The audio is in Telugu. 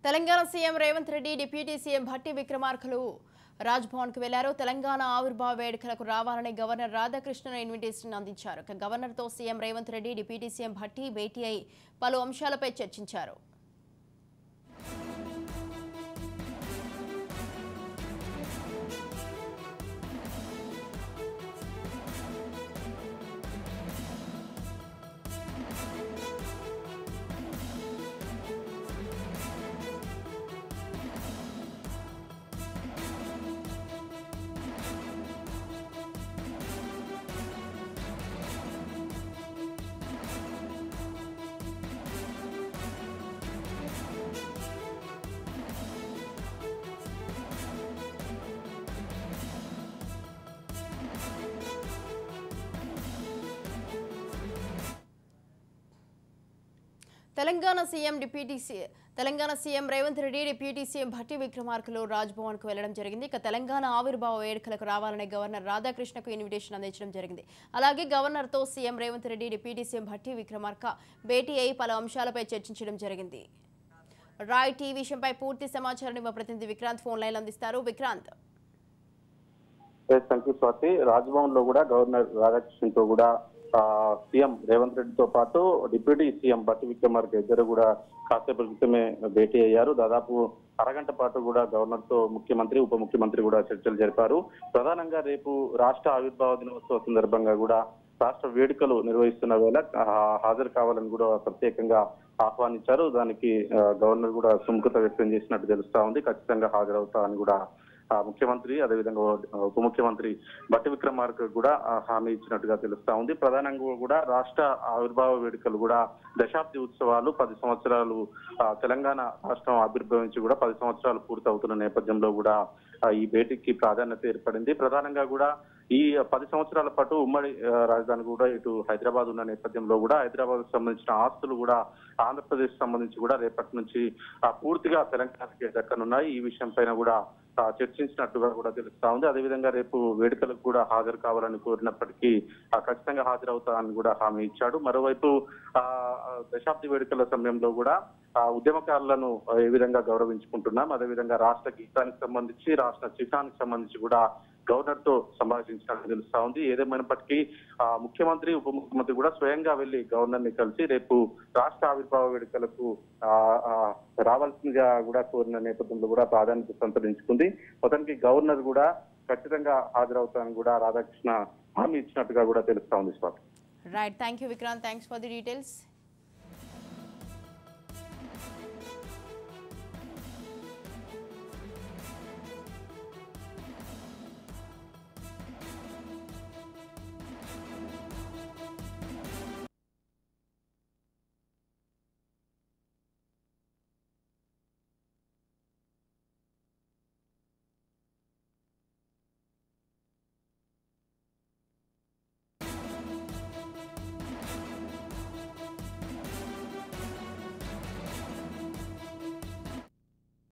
Telangana CM Revanth Reddy deputy CM Bhatti విక్రమార్కలు రాజ్భవన్ కు వెళ్లారు. తెలంగాణ ఆవిర్భావ వేడుకలకు రావాలని గవర్నర్ రాధాకృష్ణన్ ఇన్విటేషన్ అందించారు. గవర్నర్ తో CM Revanth Reddy deputy CM Bhatti భేటీ అయి పలు అంశాలపై చర్చించారు. Telangana CM Revanth Reddy deputy CM Bhatti విక్రమార్కలు రాజ్భవన్ కు వెళ్లడం జరిగింది. తెలంగాణ ఆవిర్భావ వేడుకలకు రావాలని గవర్నర్ రాధాకృష్ణకు ఇన్విటేషన్ అందించడం జరిగింది. అలాగే గవర్నర్ తో CM Revanth Reddy deputy CM Bhatti Vikramarka భేటీ అయి పలు అంశాలపై చర్చించడం జరిగింది. రైట్, ఈ విషయంపై పూర్తి సమాచారాన్ని మా ప్రతినిధి విక్రాంత్ ఫోన్ లైన్ అందిస్తారు. విక్రాంత్. రాజ్భవన్ లో కూడా గవర్నర్ రాధాకృష్ణన్ తో కూడా సీఎం రేవంత్ రెడ్డితో పాటు డిప్యూటీ సీఎం భట్టి విక్రమార్క ఇద్దరు కూడా కాసేపటి క్రితమే భేటీ అయ్యారు. దాదాపు అరగంట పాటు కూడా గవర్నర్ తో ముఖ్యమంత్రి ఉప ముఖ్యమంత్రి కూడా చర్చలు జరిపారు. ప్రధానంగా రేపు రాష్ట్ర ఆవిర్భావ దినోత్సవ సందర్భంగా కూడా రాష్ట్ర వేడుకలు నిర్వహిస్తున్న వేళ హాజరు కావాలని కూడా ప్రత్యేకంగా ఆహ్వానించారు. దానికి గవర్నర్ కూడా సుముఖత వ్యక్తం చేసినట్టు తెలుస్తా ఉంది. ఖచ్చితంగా హాజరవుతా అని కూడా ముఖ్యమంత్రి అదేవిధంగా ఉప ముఖ్యమంత్రి భట్టి విక్రమార్క కూడా హామీ ఇచ్చినట్టుగా తెలుస్తా ఉంది. ప్రధానంగా కూడా రాష్ట్ర ఆవిర్భావ వేడుకలు కూడా దశాబ్ది ఉత్సవాలు 10 సంవత్సరాలు తెలంగాణ రాష్ట్రం ఆవిర్భవించి కూడా 10 సంవత్సరాలు పూర్తవుతున్న నేపథ్యంలో కూడా ఈ భేటీకి ప్రాధాన్యత ఏర్పడింది. ప్రధానంగా కూడా ఈ 10 సంవత్సరాల పాటు ఉమ్మడి రాజధాని కూడా ఇటు హైదరాబాద్ ఉన్న నేపథ్యంలో కూడా హైదరాబాద్ కు సంబంధించిన ఆస్తులు కూడా ఆంధ్రప్రదేశ్ సంబంధించి కూడా రేపటి నుంచి పూర్తిగా తెలంగాణకి దక్కనున్నాయి. ఈ విషయం పైన కూడా చర్చించినట్టుగా కూడా తెలుస్తా ఉంది. అదేవిధంగా రేపు వేడుకలకు కూడా హాజరు కావాలని కోరినప్పటికీ ఖచ్చితంగా హాజరవుతా అని కూడా హామీ ఇచ్చాడు. మరోవైపు దశాబ్ది వేడుకల సమయంలో కూడా ఉద్యమకారులను ఏ విధంగా గౌరవించుకుంటున్నాం, అదేవిధంగా రాష్ట్ర గీతానికి సంబంధించి రాష్ట్ర చిహ్నానికి సంబంధించి కూడా గవర్నర్ తో సంభాషించినట్టు తెలుస్తా ఉంది. ఏదేమైనప్పటికీ ముఖ్యమంత్రి ఉప ముఖ్యమంత్రి కూడా స్వయంగా వెళ్లి గవర్నర్ ని కలిసి రేపు రాష్ట్ర ఆవిర్భావ వేడుకలకు రావాల్సిందిగా కూడా కోరిన నేపథ్యంలో కూడా ప్రాధాన్యత సంతరించుకుంది. మొత్తానికి గవర్నర్ కూడా ఖచ్చితంగా హాజరవుతానని కూడా రాధాకృష్ణ హామీ ఇచ్చినట్టుగా కూడా తెలుస్తా ఉంది. Right, thank you Vikrant, thanks for the details.